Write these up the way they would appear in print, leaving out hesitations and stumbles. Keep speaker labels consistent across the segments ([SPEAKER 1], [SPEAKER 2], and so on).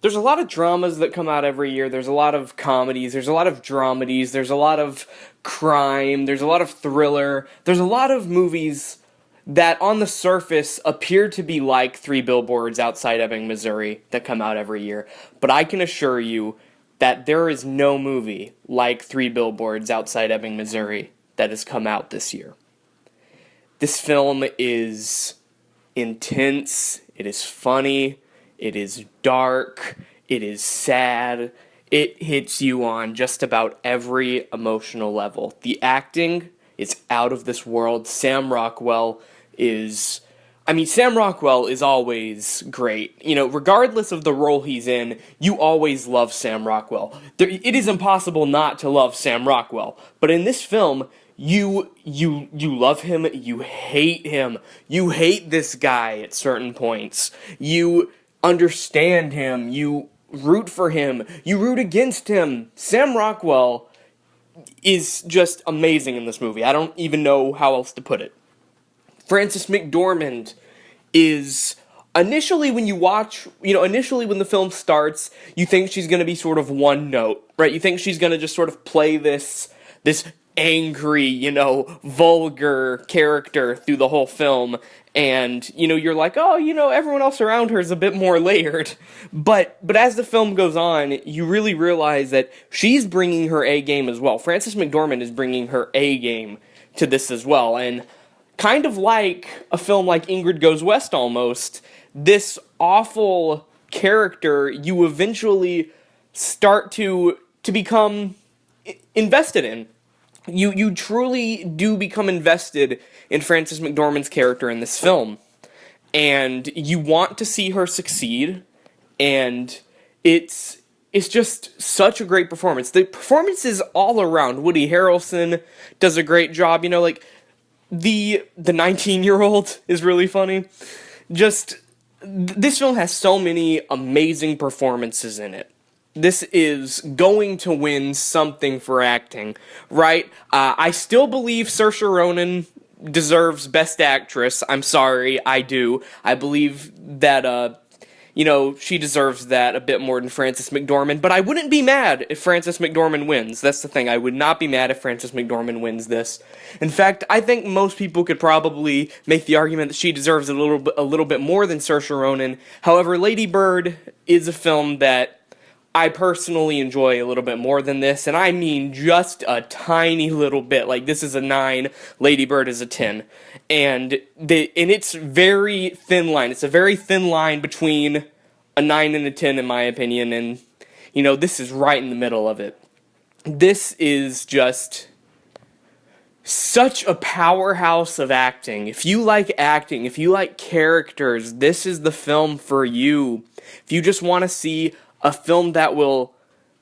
[SPEAKER 1] there's a lot of dramas that come out every year. There's a lot of comedies. There's a lot of dramedies. There's a lot of crime. There's a lot of thriller. There's a lot of movies that on the surface appear to be like Three Billboards Outside Ebbing, Missouri that come out every year. But I can assure you that there is no movie like Three Billboards Outside Ebbing, Missouri that has come out this year. This film is intense. It is funny. It is dark, it is sad, it hits you on just about every emotional level. The acting is out of this world. Sam Rockwell is always great. You know, regardless of the role he's in, you always love Sam Rockwell. It is impossible not to love Sam Rockwell. But in this film, you love him, you hate this guy at certain points. You understand him, you root for him, you root against him. Sam Rockwell is just amazing in this movie. I don't even know how else to put it. Frances McDormand is, initially when the film starts, you think she's going to be sort of one note, right? You think she's going to just sort of play this angry, vulgar character through the whole film, and, you're like, oh, everyone else around her is a bit more layered, but as the film goes on, you really realize that she's bringing her A game as well. Frances McDormand is bringing her A game to this as well, and kind of like a film like Ingrid Goes West almost, this awful character you eventually start to become invested in. You truly do become invested in Frances McDormand's character in this film. And you want to see her succeed, and it's just such a great performance. The performance is all around. Woody Harrelson does a great job, the 19-year-old is really funny. This film has so many amazing performances in it. This is going to win something for acting, right? I still believe Saoirse Ronan deserves Best Actress. I'm sorry, I do. I believe that, she deserves that a bit more than Frances McDormand, but I wouldn't be mad if Frances McDormand wins. That's the thing. I would not be mad if Frances McDormand wins this. In fact, I think most people could probably make the argument that she deserves a little bit more than Saoirse Ronan. However, Lady Bird is a film that I personally enjoy a little bit more than this, and I mean just a tiny little bit. Like, this is a 9, Lady Bird is a 10. And it's very thin line. It's a very thin line between a 9 and a 10, in my opinion, and, this is right in the middle of it. This is just such a powerhouse of acting. If you like acting, if you like characters, this is the film for you. If you just want to see a film that will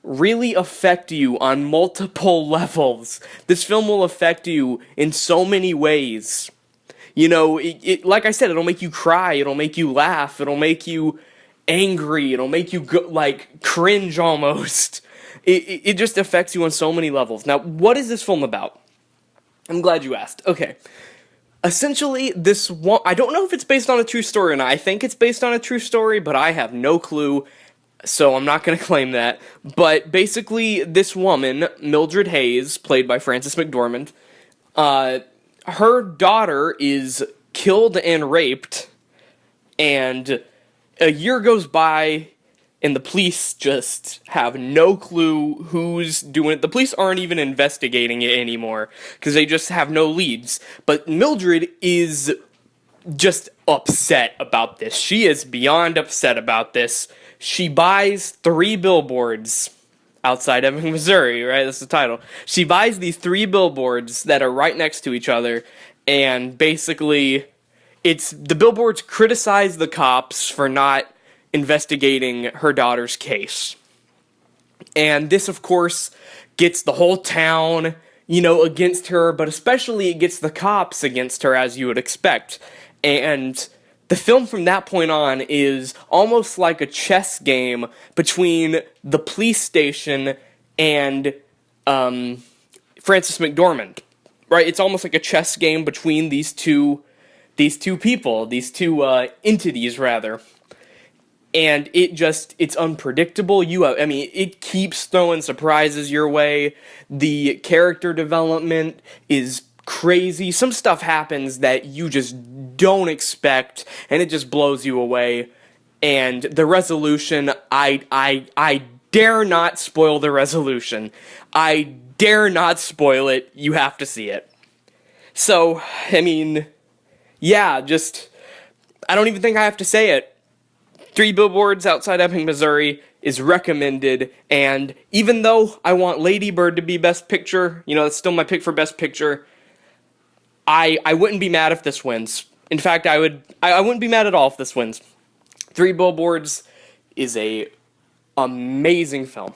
[SPEAKER 1] really affect you on multiple levels. This film will affect you in so many ways. Like I said, it'll make you cry, it'll make you laugh, it'll make you angry, it'll make you cringe almost. It just affects you on so many levels. Now, what is this film about? I'm glad you asked. Okay. Essentially, I don't know if it's based on a true story or not. I think it's based on a true story, but I have no clue. So I'm not going to claim that. But basically, this woman, Mildred Hayes, played by Frances McDormand, her daughter is killed and raped, and a year goes by, and the police just have no clue who's doing it. The police aren't even investigating it anymore, because they just have no leads. But Mildred is just upset about this. She is beyond upset about this. She buys 3 billboards outside Ebbing, Missouri, right? That's the title. She buys these 3 billboards that are right next to each other, and basically, the billboards criticize the cops for not investigating her daughter's case. And this, of course, gets the whole town, against her, but especially it gets the cops against her, as you would expect. And the film from that point on is almost like a chess game between the police station and Frances McDormand, right? It's almost like a chess game between these two entities, rather. and it's unpredictable. I mean, it keeps throwing surprises your way. The character development is crazy. Some stuff happens that you just don't expect, and it just blows you away. And the resolution, I dare not spoil the resolution. I dare not spoil it. You have to see it. So, I mean, yeah, I don't even think I have to say it. 3 Billboards Outside Ebbing, Missouri is recommended, and even though I want Lady Bird to be Best Picture, that's still my pick for Best Picture, I wouldn't be mad if this wins. In fact, I wouldn't be mad at all if this wins. 3 Billboards is a amazing film.